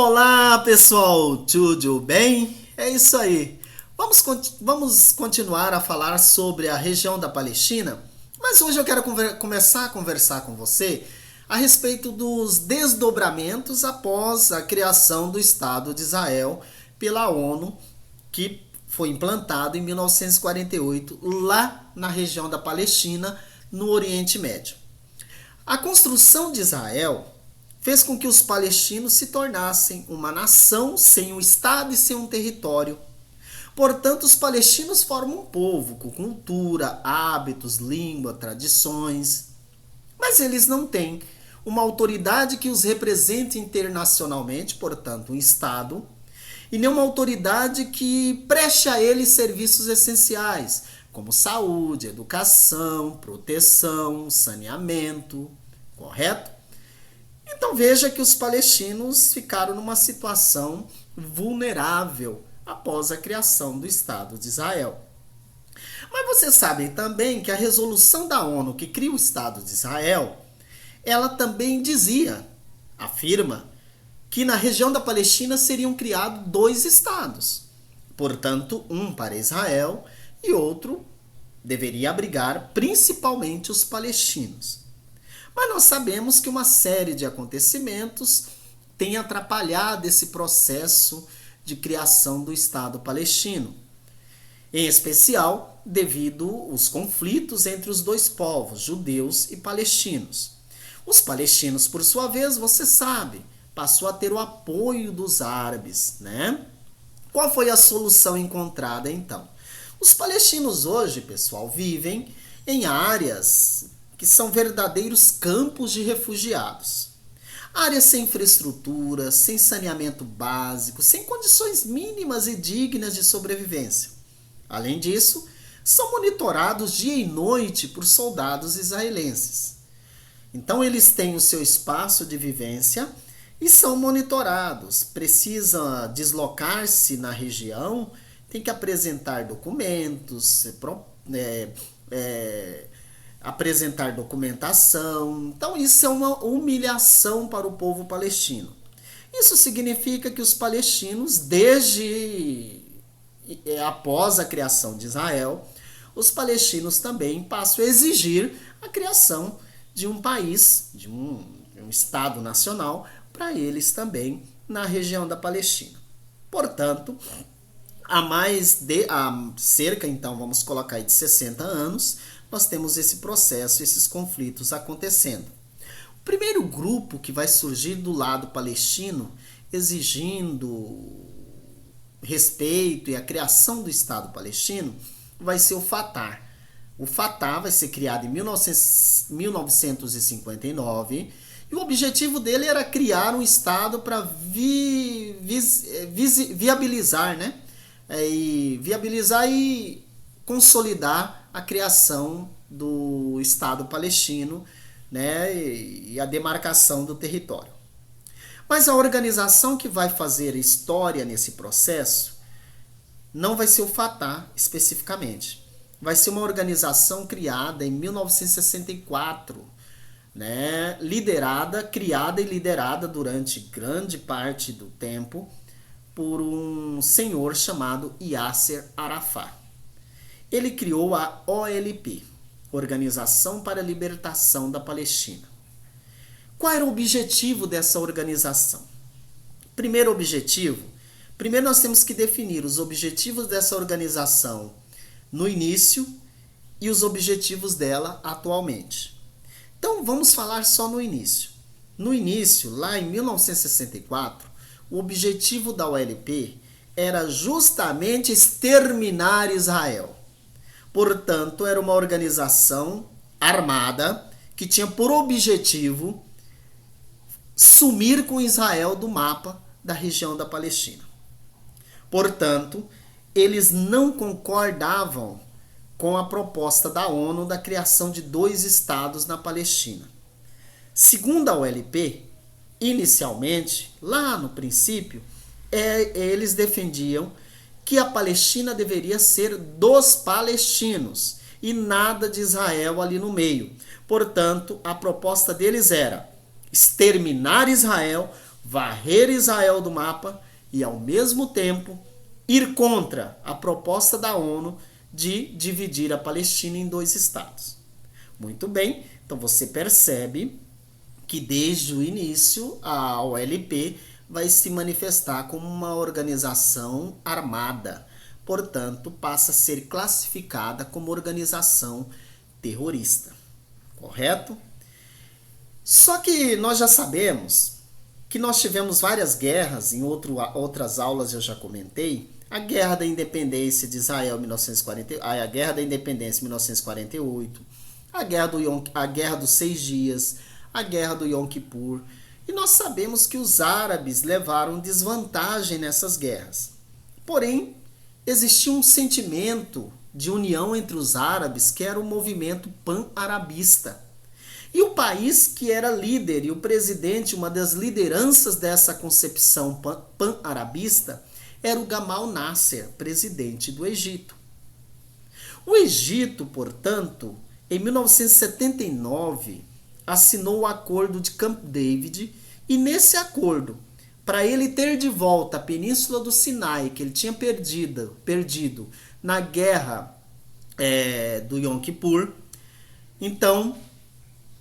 Olá, pessoal, tudo bem? É isso aí. Vamos continuar a falar sobre a região da Palestina, mas hoje eu quero começar a conversar com você a respeito dos desdobramentos após a criação do Estado de Israel pela ONU, que foi implantado em 1948 lá na região da Palestina, no Oriente Médio. A construção de Israel fez com que os palestinos se tornassem uma nação sem um Estado e sem um território. Portanto, os palestinos formam um povo com cultura, hábitos, língua, tradições. Mas eles não têm uma autoridade que os represente internacionalmente, portanto, um Estado, e nenhuma autoridade que preste a eles serviços essenciais, como saúde, educação, proteção, saneamento, correto? Então veja que os palestinos ficaram numa situação vulnerável após a criação do Estado de Israel. Mas vocês sabem também que a resolução da ONU que cria o Estado de Israel, ela também afirma, que na região da Palestina seriam criados 2 estados. Portanto, um para Israel e outro deveria abrigar principalmente os palestinos. Mas nós sabemos que uma série de acontecimentos tem atrapalhado esse processo de criação do Estado palestino. Em especial, devido aos conflitos entre os 2 povos, judeus e palestinos. Os palestinos, por sua vez, você sabe, passou a ter o apoio dos árabes, né? Qual foi a solução encontrada, então? Os palestinos hoje, pessoal, vivem em áreas que são verdadeiros campos de refugiados. Áreas sem infraestrutura, sem saneamento básico, sem condições mínimas e dignas de sobrevivência. Além disso, são monitorados dia e noite por soldados israelenses. Então eles têm o seu espaço de vivência e são monitorados. Precisa deslocar-se na região, tem que apresentar documentos, apresentar documentação. Então isso é uma humilhação para o povo palestino. Isso significa que os palestinos, desde após a criação de Israel, os palestinos também passam a exigir a criação de um país, de um Estado nacional, para eles também na região da Palestina. Portanto, há cerca, então, vamos colocar aí de 60 anos, nós temos esse processo, esses conflitos acontecendo. O primeiro grupo que vai surgir do lado palestino, exigindo respeito e a criação do Estado palestino, vai ser o Fatah. O Fatah vai ser criado em 1959 e o objetivo dele era criar um Estado para viabilizar, viabilizar e consolidar a criação do Estado palestino, né, e a demarcação do território. Mas a organização que vai fazer história nesse processo não vai ser o Fatah especificamente. Vai ser uma organização criada em 1964, né, criada e liderada durante grande parte do tempo por um senhor chamado Yasser Arafat. Ele criou a OLP, Organização para a Libertação da Palestina. Qual era o objetivo dessa organização? Primeiro nós temos que definir os objetivos dessa organização no início e os objetivos dela atualmente. Então vamos falar só no início. No início, lá em 1964, o objetivo da OLP era justamente exterminar Israel. Portanto, era uma organização armada que tinha por objetivo sumir com Israel do mapa da região da Palestina. Portanto, eles não concordavam com a proposta da ONU da criação de 2 estados na Palestina. Segundo a OLP, inicialmente, lá no princípio, eles defendiam que a Palestina deveria ser dos palestinos e nada de Israel ali no meio. Portanto, a proposta deles era exterminar Israel varrer Israel do mapa e, ao mesmo tempo, ir contra a proposta da ONU de dividir a Palestina em 2 estados. Muito bem, então você percebe que desde o início a OLP vai se manifestar como uma organização armada, portanto passa a ser classificada como organização terrorista, correto? Só que nós já sabemos que nós tivemos várias guerras, em outras aulas eu já comentei, a Guerra da Independência de Israel em 1940, a Guerra da Independência em 1948, a Guerra dos 6 Dias, a Guerra do Yom Kippur, e nós sabemos que os árabes levaram desvantagem nessas guerras. Porém, existia um sentimento de união entre os árabes que era o movimento pan-arabista. E o país que era líder e o presidente, uma das lideranças dessa concepção pan-arabista, era o Gamal Nasser, presidente do Egito. O Egito, portanto, em 1979, assinou o Acordo de Camp David, e nesse acordo, para ele ter de volta a Península do Sinai, que ele tinha perdido na guerra do Yom Kippur, então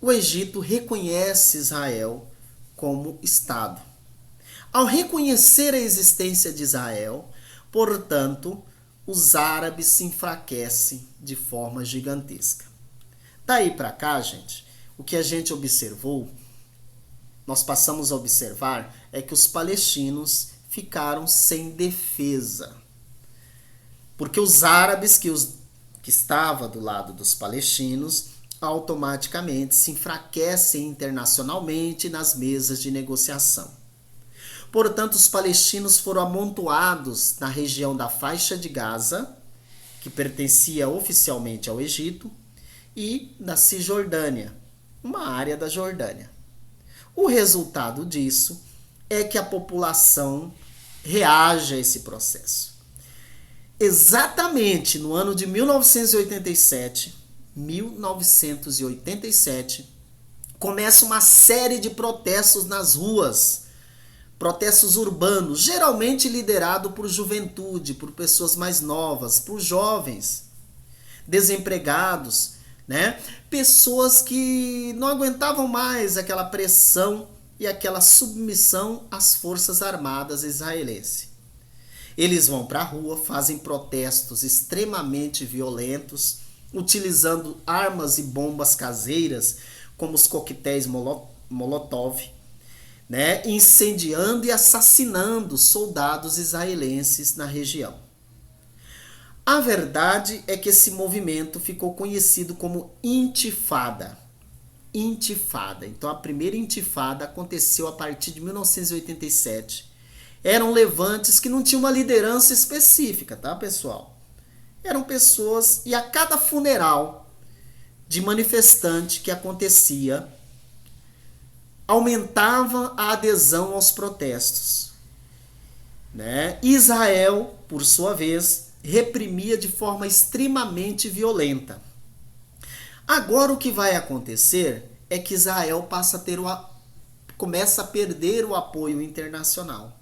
o Egito reconhece Israel como Estado. Ao reconhecer a existência de Israel, portanto, os árabes se enfraquecem de forma gigantesca. Daí para cá, gente, o que a gente observou, nós passamos a observar, é que os palestinos ficaram sem defesa. Porque os árabes que estavam do lado dos palestinos automaticamente se enfraquecem internacionalmente nas mesas de negociação. Portanto, os palestinos foram amontoados na região da faixa de Gaza, que pertencia oficialmente ao Egito, e da Cisjordânia, uma área da Jordânia. O resultado disso é que a população reage a esse processo. Exatamente no ano de 1987, começa uma série de protestos nas ruas, protestos urbanos, geralmente liderado por juventude, por pessoas mais novas, por jovens, desempregados, né? Pessoas que não aguentavam mais aquela pressão e aquela submissão às forças armadas israelenses. Eles vão para a rua, fazem protestos extremamente violentos, utilizando armas e bombas caseiras, como os coquetéis Molotov, né? Incendiando e assassinando soldados israelenses na região. A verdade é que esse movimento ficou conhecido como Intifada. Intifada. Então a primeira Intifada aconteceu a partir de 1987. Eram levantes que não tinham uma liderança específica, tá, pessoal? Eram pessoas, e a cada funeral de manifestante que acontecia, aumentava a adesão aos protestos, né? Israel, por sua vez, reprimia de forma extremamente violenta. Agora o que vai acontecer é que Israel começa a perder o apoio internacional.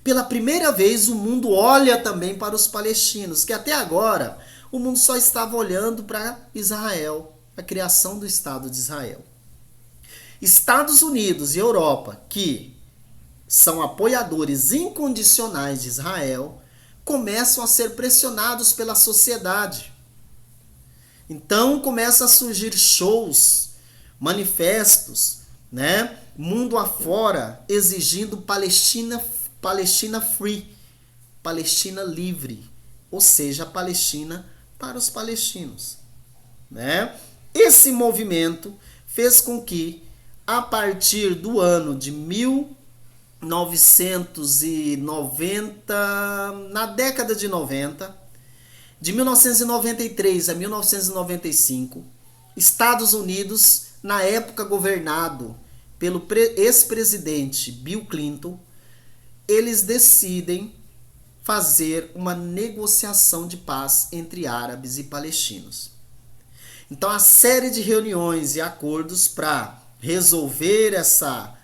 Pela primeira vez o mundo olha também para os palestinos, que até agora o mundo só estava olhando para Israel, a criação do Estado de Israel. Estados Unidos e Europa, que são apoiadores incondicionais de Israel, começam a ser pressionados pela sociedade. Então começam a surgir shows, manifestos, né? Mundo afora, exigindo Palestina free, Palestina livre, ou seja, Palestina para os palestinos, né? Esse movimento fez com que, a partir do ano de 1990, na década de 90, de 1993 a 1995, Estados Unidos, na época governado pelo ex-presidente Bill Clinton, eles decidem fazer uma negociação de paz entre árabes e palestinos. Então, a série de reuniões e acordos para resolver essa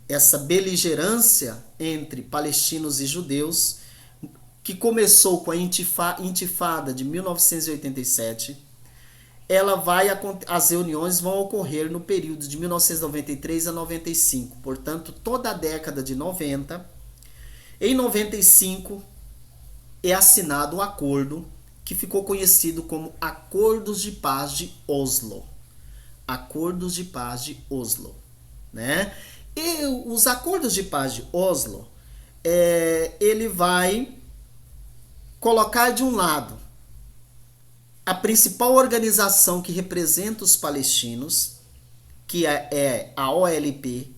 essa beligerância entre palestinos e judeus, que começou com a intifada de 1987, as reuniões vão ocorrer no período de 1993 a 95, portanto, toda a década de 90. Em 95 é assinado um acordo que ficou conhecido como Acordos de Paz de Oslo. Acordos de Paz de Oslo, né? E os Acordos de Paz de Oslo, ele vai colocar de um lado a principal organização que representa os palestinos, que é a OLP,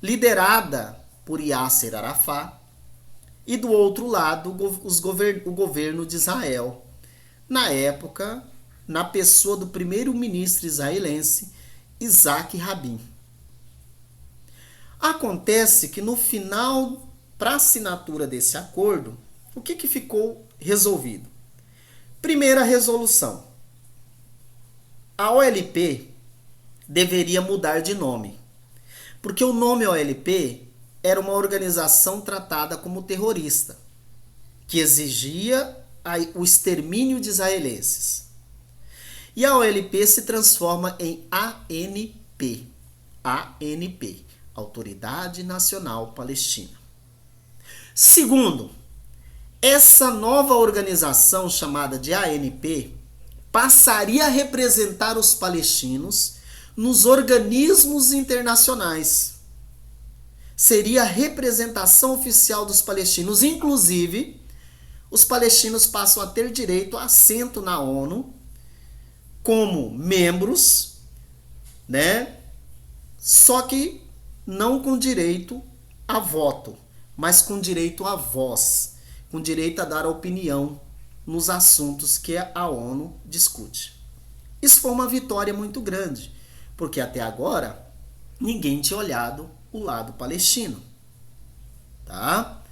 liderada por Yasser Arafat, e do outro lado o governo de Israel, na época, na pessoa do primeiro-ministro israelense, Isaac Rabin. Acontece que no final, para a assinatura desse acordo, o que ficou resolvido? Primeira resolução. A OLP deveria mudar de nome, porque o nome OLP era uma organização tratada como terrorista, que exigia o extermínio de israelenses. E a OLP se transforma em ANP, Autoridade Nacional Palestina. Segundo, essa nova organização chamada de ANP passaria a representar os palestinos nos organismos internacionais. Seria a representação oficial dos palestinos. Inclusive, os palestinos passam a ter direito a assento na ONU como membros, né? Só que não com direito a voto, mas com direito à voz, com direito a dar opinião nos assuntos que a ONU discute. Isso foi uma vitória muito grande, porque até agora ninguém tinha olhado o lado palestino, tá?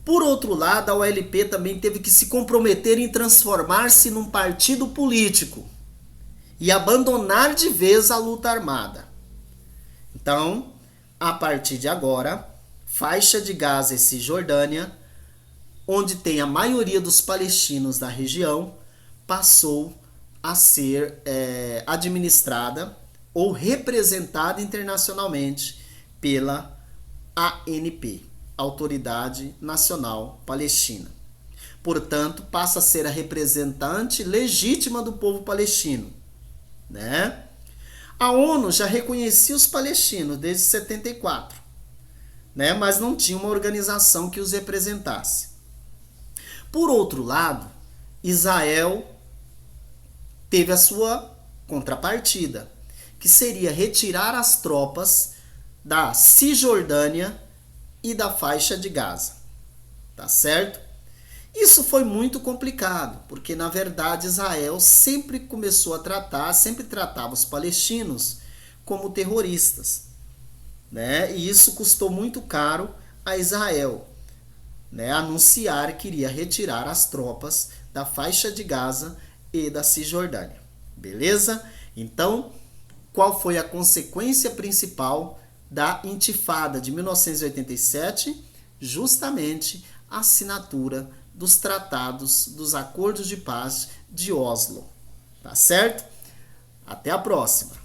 Por outro lado, a OLP também teve que se comprometer em transformar-se num partido político e abandonar de vez a luta armada. Então, a partir de agora, faixa de Gaza e Cisjordânia, onde tem a maioria dos palestinos da região, passou a ser administrada ou representada internacionalmente pela ANP, Autoridade Nacional Palestina. Portanto, passa a ser a representante legítima do povo palestino, né? A ONU já reconhecia os palestinos desde 74, né? Mas não tinha uma organização que os representasse. Por outro lado, Israel teve a sua contrapartida, que seria retirar as tropas da Cisjordânia e da faixa de Gaza. Tá certo? Isso foi muito complicado, porque na verdade Israel sempre tratava os palestinos como terroristas, né? E isso custou muito caro a Israel, né? Anunciar que iria retirar as tropas da faixa de Gaza e da Cisjordânia. Beleza? Então, qual foi a consequência principal da intifada de 1987? Justamente a assinatura dos tratados, dos acordos de paz de Oslo. Tá certo? Até a próxima!